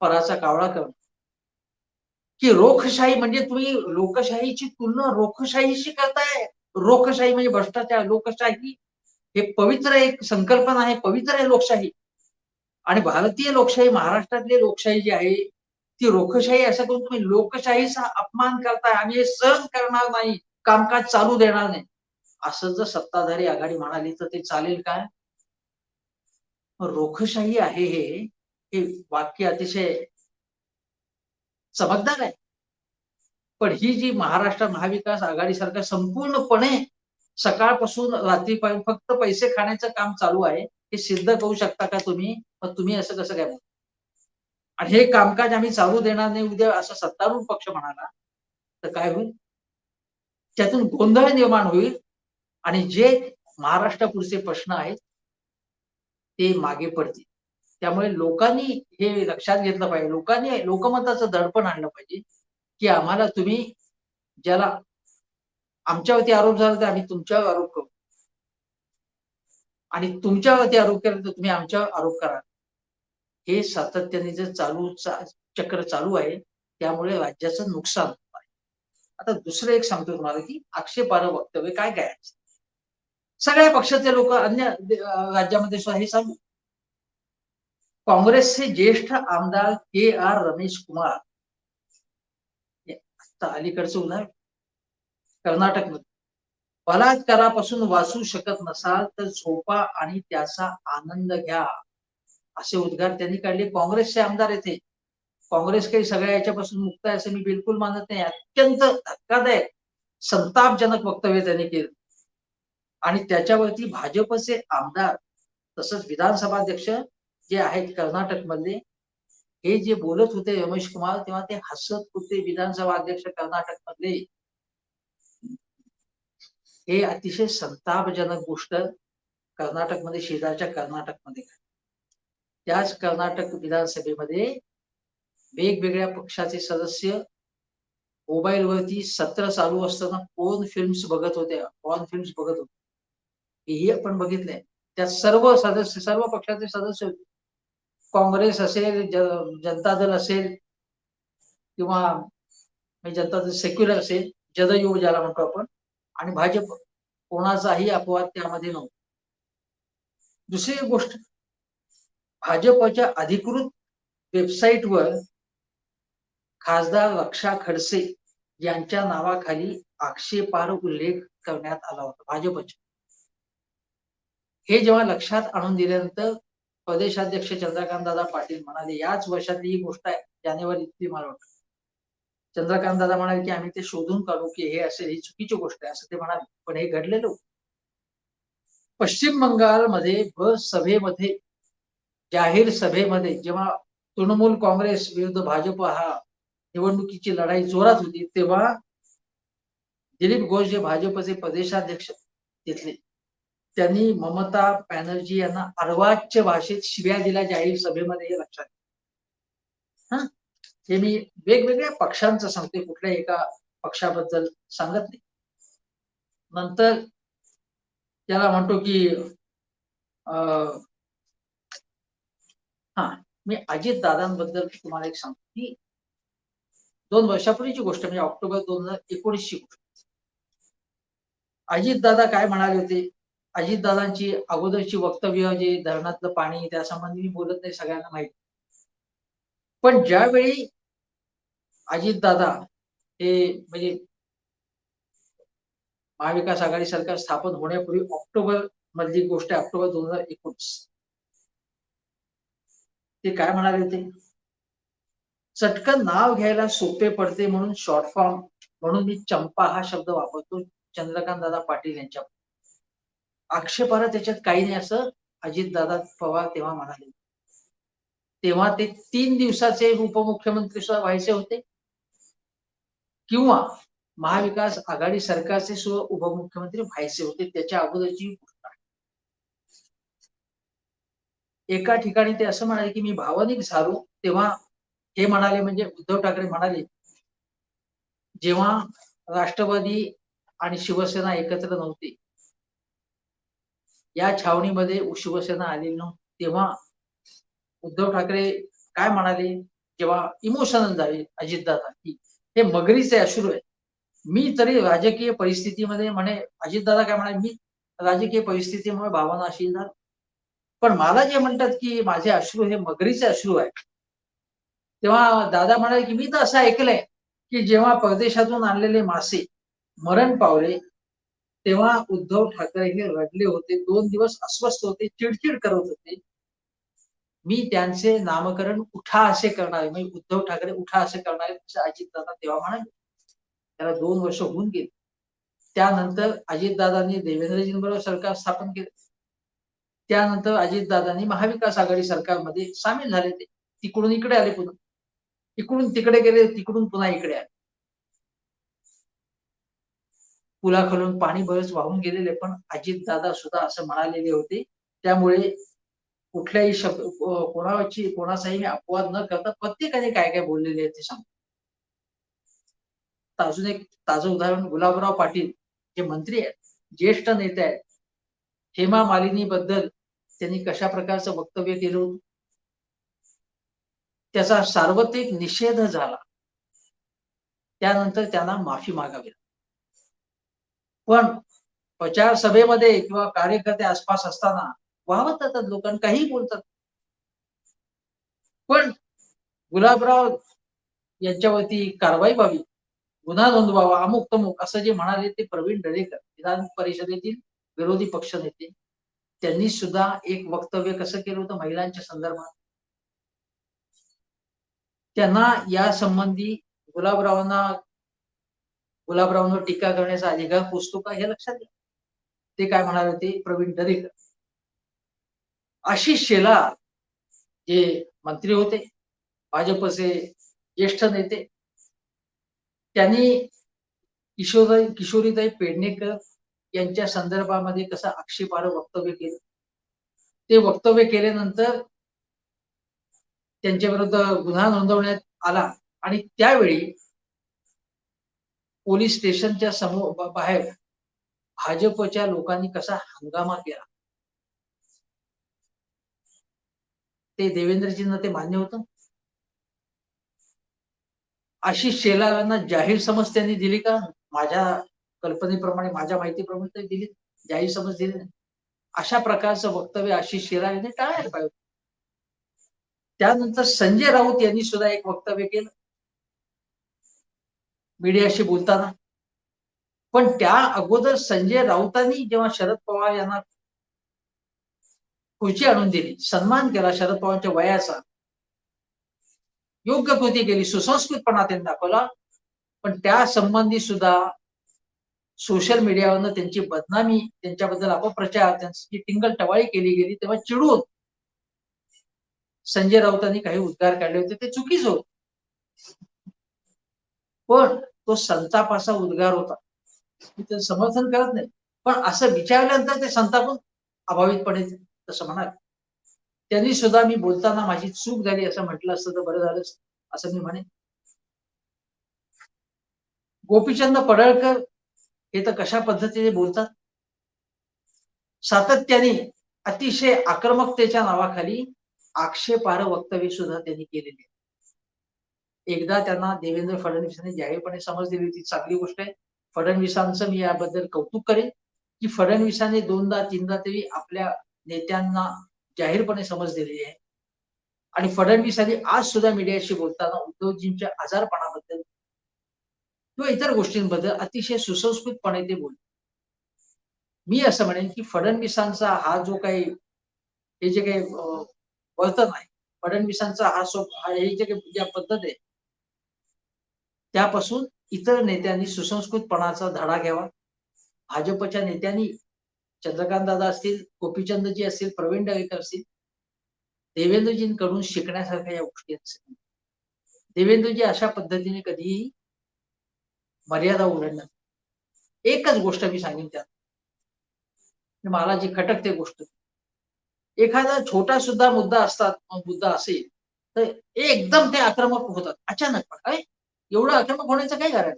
पराचा कावळा करणं, की रोखशाही म्हणजे तुम्ही लोकशाहीची तुलना रोखशाहीशी करताय. रोखशाही म्हणजे भ्रष्टाचार, लोकशाही हे पवित्र एक संकल्पना आहे, पवित्र आहे लोकशाही. आणि भारतीय लोकशाही, महाराष्ट्रातली लोकशाही जी आहे, ती रोखशाही असं करून तुम्ही लोकशाहीचा अपमान करताय. आम्ही हे सहन करणार नाही, कामकाज चालू देणार नाही. असं जर सत्ताधारी आघाडी म्हणाली तर ते चालेल का? रोखशाही आहे हे वाक्य अतिशय चमकदार आहे. पण ही जी महाराष्ट्र महाविकास आघाडी सरकार संपूर्णपणे सकाळपासून रात्रीपर्यंत फक्त पैसे खाण्याचं काम चालू आहे. हे सिद्ध करू शकता का तुम्ही? मग तुम्ही असं कसं काय म्हणता? आणि हे कामकाज आम्ही चालू देणार नाही उद्या असं सत्तारूढ पक्ष म्हणाला, तर काय होईल? त्यातून गोंधळ निर्माण होईल आणि जे महाराष्ट्रापुढचे प्रश्न आहेत, ते मागे पडतील. त्यामुळे लोकांनी हे लक्षात घेतलं पाहिजे. लोकांनी लोकमताचं दडपण आणलं पाहिजे, की आम्हाला तुम्ही ज्याला आमच्यावरती आरोप झाला तर आम्ही तुमच्यावर आरोप करू आणि तुमच्यावरती आरोप केला तर तुम्ही आमच्यावर आरोप करा. हे सातत्याने जर चक्र चालू आहे, त्यामुळे राज्याचं नुकसान होत आहे. आता दुसरं एक सांगतो तुम्हाला, की आक्षेपार्ह वक्तव्य काय करायचं? सगळ्या पक्षाचे लोक अन्य राज्यामध्ये सुद्धा हे चालू. काँग्रेसचे ज्येष्ठ आमदार के.आर. रमेश कुमार आता अलीकडचं उदाहरण कर्नाटकमध्ये बलात्कारापासून वाचू शकत नसाल तर झोपा आणि त्याचा आनंद घ्या. असे उद्गार त्यांनी काढले. काँग्रेसचे आमदार येथे काँग्रेस काही सगळ्या याच्यापासून मुक्त आहे असं मी बिलकुल मानत नाही. अत्यंत धक्कादायक, संतापजनक वक्तव्य त्यांनी केलं आणि त्याच्यावरती भाजपचे आमदार तसंच विधानसभा अध्यक्ष जे आहेत कर्नाटकमधले, हे जे बोलत होते रमेश कुमार, तेव्हा ते हसत होते. विधानसभा अध्यक्ष कर्नाटकमधले, हे अतिशय संतापजनक गोष्ट कर्नाटकमध्ये, शेजारच्या कर्नाटकमध्ये. त्याच कर्नाटक विधानसभेमध्ये वेगवेगळ्या पक्षाचे सदस्य मोबाईलवरती सत्र चालू असताना पोर्न फिल्म्स बघत होते, पॉर्न फिल्म्स बघत होते. हेही आपण बघितलंय. त्यात सर्व सदस्य, सर्व पक्षाचे सदस्य होते. काँग्रेस असेल, जनता दल असेल किंवा जनता दल सेक्युलर असेल, जदयू ज्याला म्हणतो आपण, आणि भाजप, कोणाचाही अपवाद त्यामध्ये नव्हता. दुसरी एक गोष्ट, भाजपच्या अधिकृत वेबसाईटवर खासदार रक्षा खडसे यांच्या नावाखाली आक्षेपार्ह उल्लेख करण्यात आला होता भाजपच्या. हे जेव्हा लक्षात आणून दिल्यानंतर प्रदेशाध्यक्ष चंद्रकांत दादा पाटील म्हणाले, याच वर्षातली ही गोष्ट आहे, जानेवारीतली मला वाटतं. चंद्रकांत दादा म्हणाले की आम्ही ते शोधून काढू की हे असेल, ही चुकीची गोष्ट आहे असं ते म्हणाले. पण हे घडलेलं पश्चिम बंगालमध्ये सभेमध्ये, जाहीर सभेमध्ये जेव्हा तृणमूल काँग्रेस विरुद्ध भाजप हा निवडणुकीची लढाई जोरात होती, तेव्हा दिलीप घोष जे भाजपचे प्रदेशाध्यक्ष तिथले, त्यांनी ममता बॅनर्जी यांना अर्वाच्य भाषेत शिव्या दिल्या जाहीर सभेमध्ये, हे लक्षात. हा, हे मी वेगवेगळ्या पक्षांचं सांगते, कुठल्याही एका पक्षाबद्दल सांगत नाही. नंतर त्याला म्हणतो की हा, मी अजित दादांबद्दल तुम्हाला एक सांगतो की 2 वर्षापूर्वीची गोष्ट, म्हणजे ऑक्टोबर 2019 ची गोष्ट. अजित दादा काय म्हणाले होते? अजितदादांची अगोदरची वक्तव्य, जे धरणातलं पाणी त्यासंबंधी मी बोलत नाही, सगळ्यांना माहिती. पण ज्यावेळी अजितदादा हे म्हणजे महाविकास आघाडी सरकार स्थापन होण्यापूर्वी ऑक्टोबर मधली गोष्ट आहे, ऑक्टोबर 2019, ते काय म्हणाले होते? चटकन नाव घ्यायला सोपे पडते म्हणून शॉर्ट फॉर्म म्हणून मी चंपा हा शब्द वापरतो चंद्रकांत दादा पाटील यांच्या. आक्षेपार्ह त्याच्यात काही नाही असं अजितदादा पवार तेव्हा म्हणाले. तेव्हा ते 3 दिवसाचे उपमुख्यमंत्री सुद्धा व्हायचे होते किंवा महाविकास आघाडी सरकारचे सुद्धा उपमुख्यमंत्री व्हायचे होते. त्याच्या अगोदरची गोष्ट आहे. एका ठिकाणी ते असं म्हणाले की मी भावनिक झालो तेव्हा हे म्हणाले म्हणजे उद्धव ठाकरे म्हणाले जेव्हा राष्ट्रवादी आणि शिवसेना एकत्र नव्हते या छावणीमध्ये शिवसेना आलेली नव्हती तेव्हा उद्धव ठाकरे काय म्हणाले जेव्हा इमोशनल झाले अजितदादा की हे मगरीचे अश्रू आहे. मी तरी राजकीय परिस्थितीमध्ये म्हणे अजितदादा काय म्हणाले मी राजकीय परिस्थितीमुळे भावनाशील झालो. पण मला जे म्हणतात की माझे अश्रू हे मगरीचे अश्रू आहे. तेव्हा दादा म्हणाले की मी तर असं ऐकलंय की जेव्हा परदेशातून आणलेले मासे मरण पावले तेव्हा उद्धव ठाकरे हे रडले होते. 2 दिवस अस्वस्थ होते, चिडचिड करत होते. मी त्यांचे नामकरण उठा असे करणार आहे. म्हणजे उद्धव ठाकरे उठा असे करणार आहे असं अजितदादा तेव्हा म्हणाले. त्याला 2 वर्ष होऊन गेली. त्यानंतर अजितदादांनी देवेंद्रजींबरोबर सरकार स्थापन केलं. त्यानंतर अजितदादांनी महाविकास आघाडी सरकारमध्ये सामील झाले ते. तिकडून इकडे आले पुन्हा. इकडून तिकडे गेले, तिकडून पुन्हा इकडे आले. पुलाखालून पाणी बरेच वाहून गेलेले पण अजितदादा सुद्धा असं म्हणालेले होते. त्यामुळे कुठल्याही शब्द कोणाचाही अपवाद न करता प्रत्येकाने काय काय बोललेले आहे ते सांगतो. अजून एक ताजं उदाहरण गुलाबराव पाटील जे मंत्री आहेत, ज्येष्ठ नेते आहेत. हेमा मालिनी बद्दल त्यांनी कशा प्रकारचं वक्तव्य केलं होतं? त्याचा सार्वत्रिक निषेध झाला. त्यानंतर त्यांना माफी मागावी. पण प्रचार सभेमध्ये किंवा कार्यकर्ते आसपास असताना वाहवत जातात लोकांना काहीही बोलतात. पण गुलाबराव यांच्यावरती कारवाई व्हावी, गुन्हा नोंदवावा, अमुक तमुक असं जे म्हणाले ते प्रवीण दरेकर विधान परिषदेतील विरोधी पक्षनेते त्यांनी सुद्धा एक वक्तव्य कसं केलं होतं महिलांच्या संदर्भात. त्यांना या संबंधी गुलाबरावांवर टीका करण्याचा अधिकार पोचतो का हे लक्षात घ्या. ते काय म्हणाले होते प्रवीण दरेकर. आशिष शेलार जे मंत्री होते भाजपचे ज्येष्ठ नेते त्यांनी किशोरीताई पेडणेकर यांच्या संदर्भामध्ये कसं आक्षेपार्ह वक्तव्य केलं. ते वक्तव्य केल्यानंतर त्यांच्या विरुद्ध गुन्हा नोंदवण्यात आला आणि त्यावेळी पोलीस स्टेशनच्या समोर बाहेर भाजपच्या लोकांनी कसा हंगामा केला. ते देवेंद्रजींना ते मान्य होतं. आशिष शेलारांना जाहीर समज त्यांनी दिली का? माझ्या कल्पनेप्रमाणे माझ्या माहितीप्रमाणे ते दिली जाहीर समज दिली नाही. अशा प्रकारचं वक्तव्य आशिष शेलार यांनी टाळायला पाहिजे. त्यानंतर संजय राऊत यांनी सुद्धा एक वक्तव्य केलं मीडियाशी बोलताना. पण त्या अगोदर संजय राऊतांनी जेव्हा शरद पवार यांना खुर्ची आणून दिली, सन्मान केला शरद पवारांच्या वयाचा, योग्य कृती केली, सुसंस्कृतपणा त्यांनी दाखवला. पण त्या संबंधी सुद्धा सोशल मीडियावरनं त्यांची बदनामी, त्यांच्याबद्दल अपप्रचार, त्यांची टिंगल टवाळी केली गेली. तेव्हा चिडून संजय राऊतांनी काही उद्गार काढले होते ते चुकीच होत. पण तो संतापाचा उद्गार होता. मी त्याचं समर्थन करत नाही. पण असं विचारल्यानंतर ते संतापून अभावितपणे तसं म्हणाले. त्यांनी सुद्धा मी बोलताना माझी चूक झाली असं म्हटलं असतं तर बरं झालं असं मी म्हणेन. गोपीचंद पडळकर हे तर कशा पद्धतीने बोलतात. सातत्याने अतिशय आक्रमकतेच्या नावाखाली आक्षेपार्ह वक्तव्य सुद्धा त्यांनी केलेली. एकदा त्यांना देवेंद्र फडणवीसांनी जाहीरपणे समज दिली होती. चांगली गोष्ट आहे. फडणवीसांचं मी याबद्दल कौतुक करेन की फडणवीसांनी 2दा-3दा तरी आपल्या नेत्यांना जाहीरपणे समज दिलेली आहे. आणि फडणवीसांनी आज सुद्धा मीडियाशी बोलताना उद्धवजींच्या आजारपणाबद्दल किंवा इतर गोष्टींबद्दल अतिशय सुसंस्कृतपणे ते बोलले. मी असं म्हणेन की फडणवीसांचा हा जो काही हे जे काही वर्तन आहे, फडणवीसांचा हे जे काही ज्या पद्धत आहे त्यापासून इतर नेत्यांनी सुसंस्कृतपणाचा धडा घ्यावा. भाजपच्या नेत्यांनी चंद्रकांत दादा असतील, गोपीचंदजी असतील, प्रवीण दरेकर असतील, देवेंद्रजींकडून शिकण्यासारख्या या गोष्टी असतील. देवेंद्रजी अशा पद्धतीने कधीही मर्यादा ओलांडणार. एकच गोष्ट मी सांगेन त्यात, मला जी खटकते गोष्ट, एखादा छोटा सुद्धा मुद्दा असेल तर एकदम ते आक्रमक होतात अचानक. अरे एवढं आक्रमक होण्याचं काय कारण?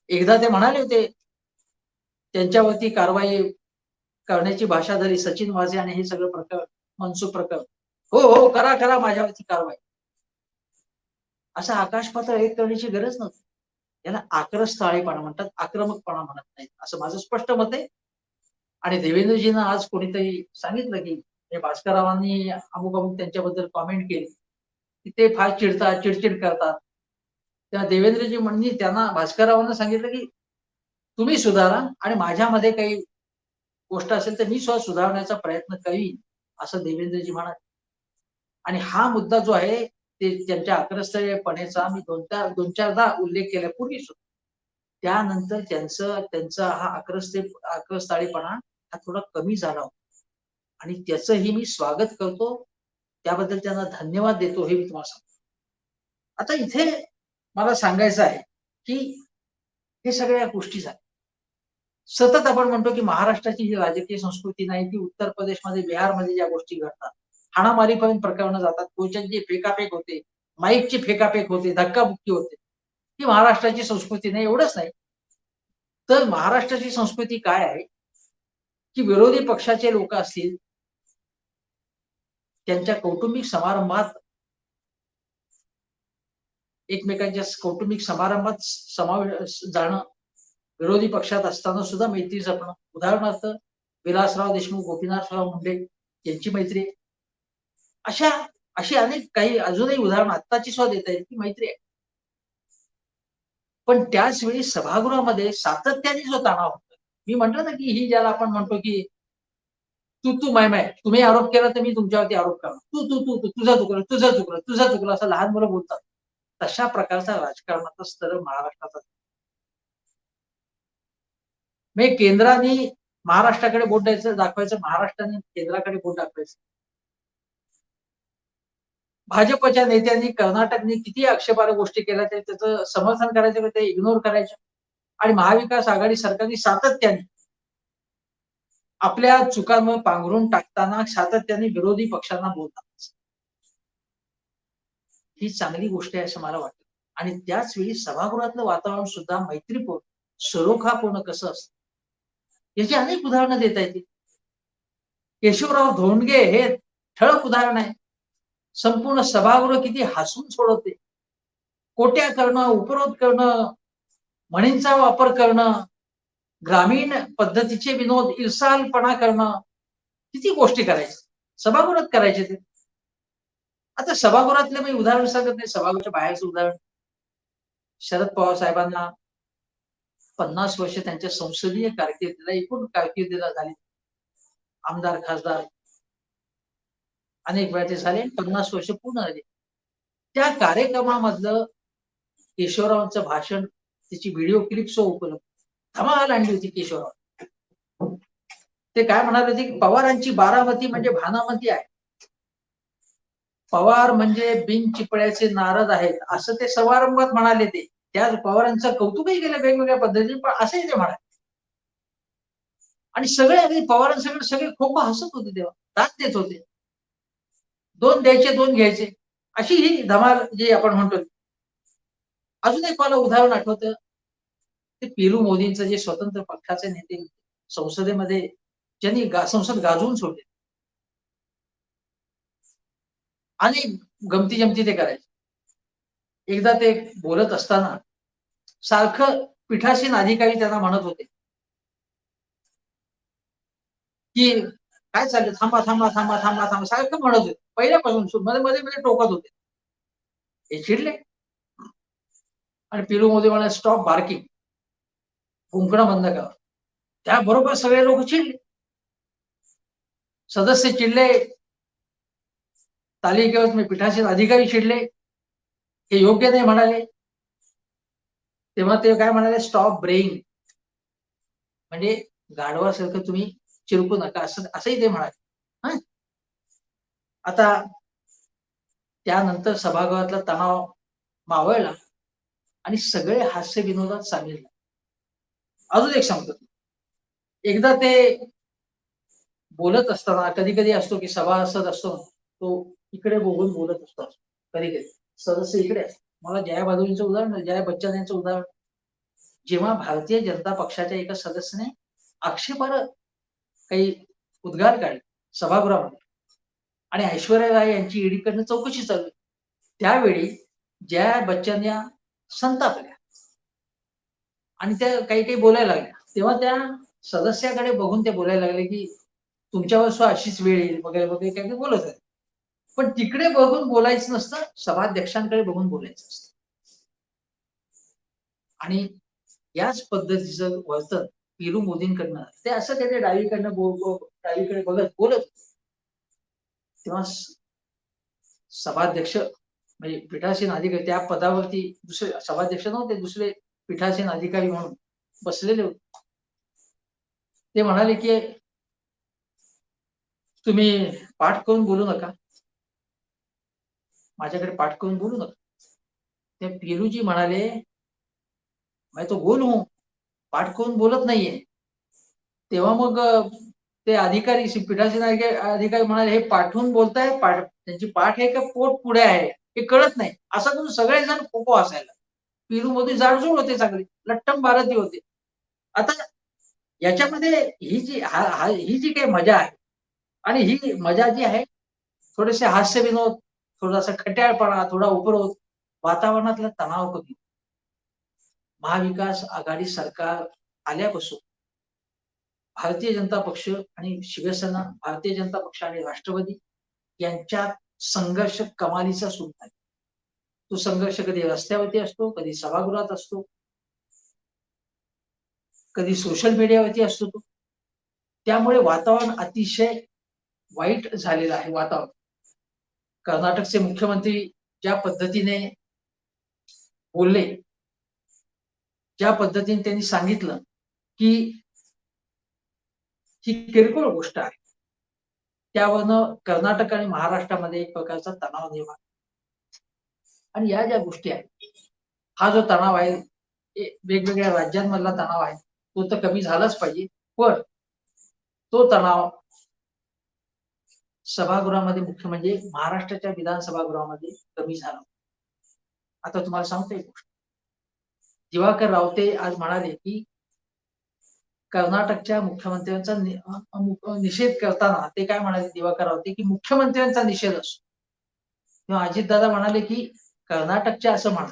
एकदा ते म्हणाले होते त्यांच्यावरती कारवाई करण्याची भाषा झाली सचिन वाझे आणि हे सगळं प्रकरण, मनसुख प्रकरण, हो हो करा करा माझ्यावरती कारवाई. असं आकाशपातळ एक करण्याची गरज नव्हती. याला आक्रस्ताळेपणा म्हणतात, आक्रमकपणा म्हणत नाहीत, असं माझं स्पष्ट मत आहे. आणि देवेंद्रजींना आज कोणीतरी सांगितलं की भास्कररावांनी अमुक अमुक त्यांच्याबद्दल कॉमेंट केली की ते फार चिडतात, चिडचिड करतात. तेव्हा देवेंद्रजी म्हणजे त्यांना भास्कररावांना सांगितलं की तुम्ही सुधारा आणि माझ्यामध्ये काही गोष्ट असेल तर मी स्वतः सुधारण्याचा प्रयत्न करीन, असं देवेंद्रजी म्हणाले. आणि हा मुद्दा जो आहे ते त्यांच्या आक्रस्ताळेपणाचा मी दोन चारदा उल्लेख केला पूर्वी सुद्धा. त्यानंतर त्यांचा हा आक्रस्ताळेपणा हा थोडा कमी झाला होता आणि त्याचंही मी स्वागत करतो. त्याबद्दल त्यांना धन्यवाद देतो हे मी तुम्हाला सांगतो. आता इथे मला सांगायचं आहे की हे सगळ्या गोष्टी झाल्या. सतत आपण म्हणतो की महाराष्ट्राची जी राजकीय संस्कृती नाही ती उत्तर प्रदेशमध्ये, बिहारमध्ये ज्या गोष्टी घडतात, हाणामारीपर्यंत प्रकरणं जातात, कोचनची फेकाफेक होते, माईकची फेकाफेक होते, धक्काबुक्की होते, ही महाराष्ट्राची संस्कृती नाही. एवढंच नाही तर महाराष्ट्राची संस्कृती काय आहे की विरोधी पक्षाचे लोक असतील त्यांच्या कौटुंबिक समारंभात, एकमेकांच्या कौटुंबिक समारंभात जाणं, विरोधी पक्षात असताना सुद्धा मैत्री जपणं. उदाहरणार्थ विलासराव देशमुख, गोपीनाथराव मुंडे यांची मैत्री. अशी अनेक काही अजूनही उदाहरणं आत्ताची सुद्धा देता येईल की मैत्री आहे. पण त्याच वेळी सभागृहामध्ये सातत्याने जो तणाव होता, मी म्हटलं ना की ही ज्याला आपण म्हणतो की तू मैं, तुम्ही आरोप केला तर मी तुमच्यावरती आरोप करणार, तू तुझं चुकलं असं लहान मुलं बोलतात. तशा प्रकारचा राजकारणाचा स्तर महाराष्ट्राचा. म्हणजे केंद्राने महाराष्ट्राकडे बोट दाखवायचं, महाराष्ट्राने केंद्राकडे बोट दाखवायचं. भाजपच्या नेत्यांनी कर्नाटकने किती आक्षेपार्ह गोष्टी केल्या तरी त्याचं समर्थन करायचं, ते इग्नोर करायचं. आणि महाविकास आघाडी सरकारने सातत्याने आपल्या चुकांवर पांघरून टाकताना सातत्याने विरोधी पक्षांना बोलतात. ही चांगली गोष्ट आहे असं मला वाटतं. आणि त्याच वेळी सभागृहातलं वातावरण सुद्धा मैत्रीपूर्ण, सलोखापूर्ण कसं असतं याची अनेक उदाहरणं देता येतील. केशवराव धोंडगे हे ठळक उदाहरण आहे. संपूर्ण सभागृह किती हसून सोडवते. कोट्या करणं, उपरोध करणं, म्हणींचा वापर करणं, ग्रामीण पद्धतीचे विनोद, इरसालपणा करणं, किती गोष्टी करायच्या सभागृहात करायचे ते. आता सभागृहातले मी उदाहरण सांगत नाही, सभागृहाच्या बाहेरचं उदाहरण. शरद पवार साहेबांना 50 वर्ष त्यांच्या संसदीय कारकिर्दीला, एकूण कारकिर्दीला झाली. आमदार, खासदार अनेक वेळा ते झाले, 50 वर्ष पूर्ण झाली. त्या कार्यक्रमामधलं केशवरावांचं भाषण, त्याची व्हिडिओ क्लिप सो उपलब्ध. धमाल आणली होती केशवराव. ते काय म्हणाले होते की पवारांची बारामती म्हणजे भानामती आहे. पवार म्हणजे बिनचिपळ्याचे नारद आहेत, असं ते समारंभात म्हणाले. ते त्या पवारांचं कौतुकही केलं वेगवेगळ्या पद्धतीने, पण असंही ते म्हणाले. आणि सगळे अगदी पवारांसगळे सगळे खोखो हसत होते, तेव्हा दाद देत होते. 2 द्यायचे 2 घ्यायचे, अशी ही धमाल जी आपण म्हणतो. अजून एक मला उदाहरण आठवतं, ते पीलू मोदींचं, जे स्वतंत्र पक्षाचे नेते संसदेमध्ये ज्यांनी संसद गाजवून सोडली. आणि गमती जमती ते करायचे. एकदा ते बोलत असताना सारखं पीठासीन अधिकारी त्यांना म्हणत होते की काय चाललं, थांबा थांबा थांबा थांबा थांबा, सारखं म्हणत होते पहिल्यापासून, मध्ये मध्ये मध्ये टोकत होते. हे चिडले आणि पीलू मोदी म्हणाले स्टॉप बार्किंग, भुंकणं बंद करा. त्याबरोबर सगळे लोक चिडले, सदस्य चिडले, तालिकेवर पीठासीन अधिकारी चिडले, हे योग्य नाही म्हणाले. तेव्हा ते काय म्हणाले, स्टॉप ब्रेइंग, म्हणजे गाढवासारखं तुम्ही चिरकू नका, असंही ते म्हणाले. आता त्यानंतर सभागृहातला तणाव मावळला आणि सगळे हास्य विनोदात सामील झाले. अजून एक सांगतो, एकदा ते बोलत असताना, कधी कधी असतो की सभासद असतो तो इकडे बघून बोलत असतो, कधी कधी सदस्य इकडे असतो. मला जया भादुरींचं उदाहरण, जया बच्चन यांचं उदाहरण, जेव्हा भारतीय जनता पक्षाच्या एका सदस्याने आक्षेपार्ह काही उद्गार काढले सभागृहामध्ये आणि ऐश्वर्या राय यांची ईडीकडनं चौकशी चालू, त्यावेळी जया बच्चन या संतापल्या आणि त्या काही काही बोलायला लागल्या. तेव्हा त्या सदस्याकडे बघून ते बोलायला लागले की तुमच्यावर सुद्धा अशीच वेळ येईल वगैरे वगैरे काही बोलत आहे. पण तिकडे बघून बोलायचं नसतं, सभाध्यक्षांकडे बघून बोलायचं असतं. आणि याच पद्धतीचं वर्तन पीरू मोदींकडनं, ते असं त्याच्या डावीकडे बघत बोलत, तेव्हा सभाध्यक्ष म्हणजे पीठासीन अधिकारी त्या पदावरती दुसरे सभाध्यक्ष नव्हते, दुसरे पीठासीन अधिकारी म्हणून बसलेले होते. ते म्हणाले की तुम्ही पाठ करून बोलू नका, माझ्याकडे पाठ करून बोलू नका. ते पीरूजी म्हणाले, मैं तो गोल हूं, पाठ करून बोलत नाहीये. तेव्हा मग ते अधिकारी, पीठासीन अधिकारी म्हणाले, हे पाठवून बोलताय, त्यांची पाठ आहे का पोट पुढे आहे हे कळत नाही. असं करून सगळेजण खो असायला. पीरू मोदी जाडजूड होते, चांगले लट्टम भारती होते. आता याच्यामध्ये ही जी काही मजा आहे, आणि ही मजा जी आहे, थोडेसे हास्य विनोद, थोडासा खट्याळपणा, थोडा उपरोध, वातावरणातला तणाव कमी. महाविकास आघाडी सरकार आल्यापासून भारतीय जनता पक्ष आणि शिवसेना, भारतीय जनता पक्ष आणि राष्ट्रवादी यांच्यात संघर्ष कमालीचा सुरू आहे. तो संघर्ष कधी रस्त्यावरती असतो, कधी सभागृहात असतो, कधी सोशल मीडियावरती असतो तो. त्यामुळे वातावरण अतिशय वाईट झालेलं आहे वातावरण. कर्नाटकचे मुख्यमंत्री ज्या पद्धतीने बोलले, ज्या पद्धतीने त्यांनी सांगितलं की ही किरकोळ गोष्ट आहे, त्यावरनं कर्नाटक आणि महाराष्ट्रामध्ये एक प्रकारचा तणाव निर्माण. आणि या ज्या गोष्टी आहेत, हा जो तणाव आहे, वेगवेगळ्या राज्यांमधला तणाव आहे, तो तर कमी झालाच पाहिजे. पण तो तणाव सभागृहामध्ये, मुख्य म्हणजे महाराष्ट्राच्या विधानसभागृहामध्ये कमी झाला. आता तुम्हाला सांगतो एक गोष्ट, दिवाकर रावते आज म्हणाले की कर्नाटकच्या मुख्यमंत्र्यांचा निषेध करताना ते काय म्हणाले, दिवाकर रावते, की मुख्यमंत्र्यांचा निषेध असतो. तेव्हा अजितदादा म्हणाले की कर्नाटकच्या असं म्हणा.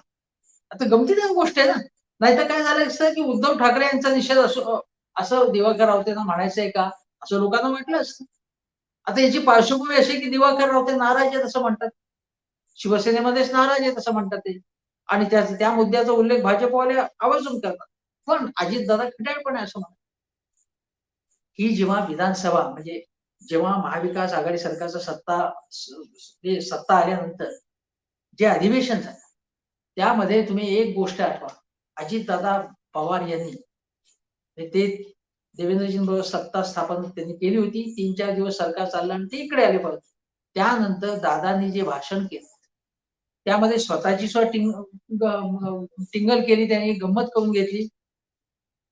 आता गमतीदार गोष्ट आहे ना. नाहीतर काय झालं असतं की उद्धव ठाकरे यांचा निषेध असो, असं दिवाकर रावतेंना म्हणायचंय का, असं लोकांना वाटलं असतं. आता याची पार्श्वभूमी अशी की दिवाकर रावते नाराज आहेत असं म्हणतात, शिवसेनेमध्येच नाराज आहेत असं म्हणतात ते, आणि त्या मुद्द्याचा उल्लेख भाजपवाले आवर्जून करतात. पण अजितदादा खट्याळपणे असं म्हणतात, ही जेव्हा विधानसभा म्हणजे जेव्हा महाविकास आघाडी सरकारचं सत्ता आल्यानंतर जे अधिवेशन झालं, त्यामध्ये तुम्ही एक गोष्ट आठवा, अजितदादा पवार यांनी ते देवेंद्रजींबरोबर सत्ता स्थापन त्यांनी केली होती. 3-4 दिवस सरकार चाललं आणि ते इकडे आले परत. त्यानंतर दादांनी जे भाषण केलं, त्यामध्ये स्वतःची टिंगल केली, त्यांनी गंमत करून घेतली,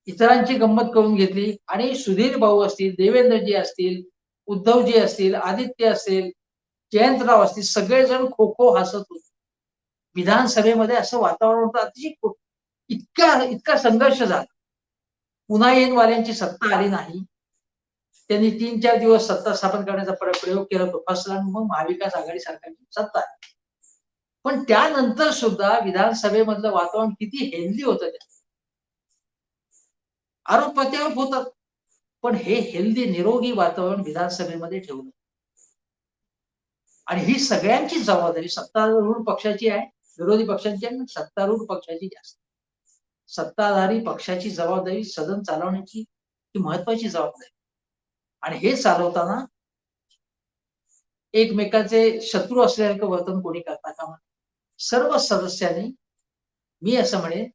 इतरांची गंमत करून घेतली, आणि सुधीर भाऊ असतील, देवेंद्रजी असतील, उद्धवजी असतील, आदित्य असेल, जयंतराव असतील, सगळेजण खो खो हसत होते. विधानसभेमध्ये असं वातावरण होतं, अतिशय इतका संघर्ष झाला. पुन्हा वाल्यांची सत्ता आली नाही. त्यांनी 3-4 दिवस सत्ता स्थापन करण्याचा प्रयोग केला, तो फसला, आणि मग महाविकास आघाडी सरकारची सत्ता आली. पण त्यानंतर सुद्धा विधानसभेमधलं वातावरण किती हेल्दी होतं. आरोप प्रत्यारोप होतात, पण हे हेल्दी निरोगी वातावरण विधानसभेमध्ये ठेवलं. आणि ही सगळ्यांची जबाबदारी सत्तारूढ पक्षाची आहे, विरोधी पक्षांची आहे, सत्तारूढ पक्षाची जास्त. सत्ताधारी पक्षाची जबाबदारी सदन चालवण्याची ही महत्वाची जबाबदारी, आणि हे चालवताना एकमेकांचे शत्रू असल्यासारखं वर्तन कोणी करता कामा नये. सर्व सदस्यांनी, मी असं म्हणेन,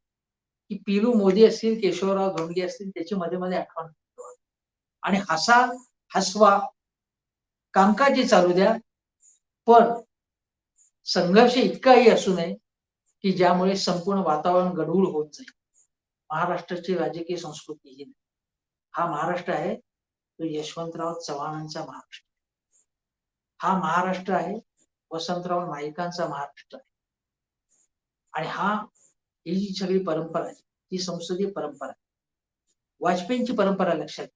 की पीलू मोदी असतील, केशवराव धोंडगे असतील, त्याची मध्ये मध्ये आठवण करतो. आणि हसवा, कामकाजी चालू द्या, पण संघर्ष इतकाही असू नये की ज्यामुळे संपूर्ण वातावरण गढूळ होत जाईल. महाराष्ट्राची राजकीय संस्कृती ही नाही. हा महाराष्ट्र आहे तो यशवंतराव चव्हाणांचा महाराष्ट्र. हा महाराष्ट्र आहे वसंतराव नाईकांचा महाराष्ट्र आहे. आणि ही जी सगळी परंपरा आहे ही संसदीय परंपरा आहे. वाजपेयींची परंपरा लक्षात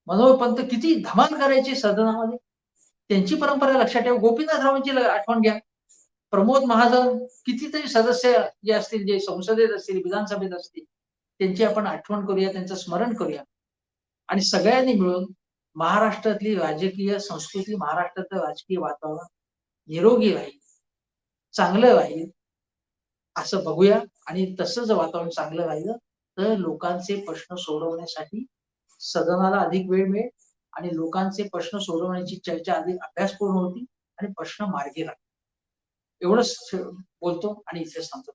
मनोहर पंत किती धमाल करायची सदनामध्ये, त्यांची परंपरा लक्षात ठेवा. गोपीनाथरावांची आठवण घ्या. प्रमोद महाजन, कितीतरी सदस्य जे असतील, जे संसदेत असतील, विधानसभेत असतील, त्यांची आपण आठवण करूया, त्यांचं स्मरण करूया. आणि सगळ्यांनी मिळून महाराष्ट्रातली राजकीय संस्कृती, महाराष्ट्रातलं राजकीय वातावरण निरोगी राहील, चांगलं राहील असं बघूया. आणि तसं जर वातावरण चांगलं राहिलं तर लोकांचे प्रश्न सोडवण्यासाठी सदनाला अधिक वेळ मिळेल आणि लोकांचे प्रश्न सोडवण्याची चर्चा अधिक अभ्यासपूर्ण होती आणि प्रश्न मार्गी लागतील. एवढंच बोलतो आणि इथे थांबतो.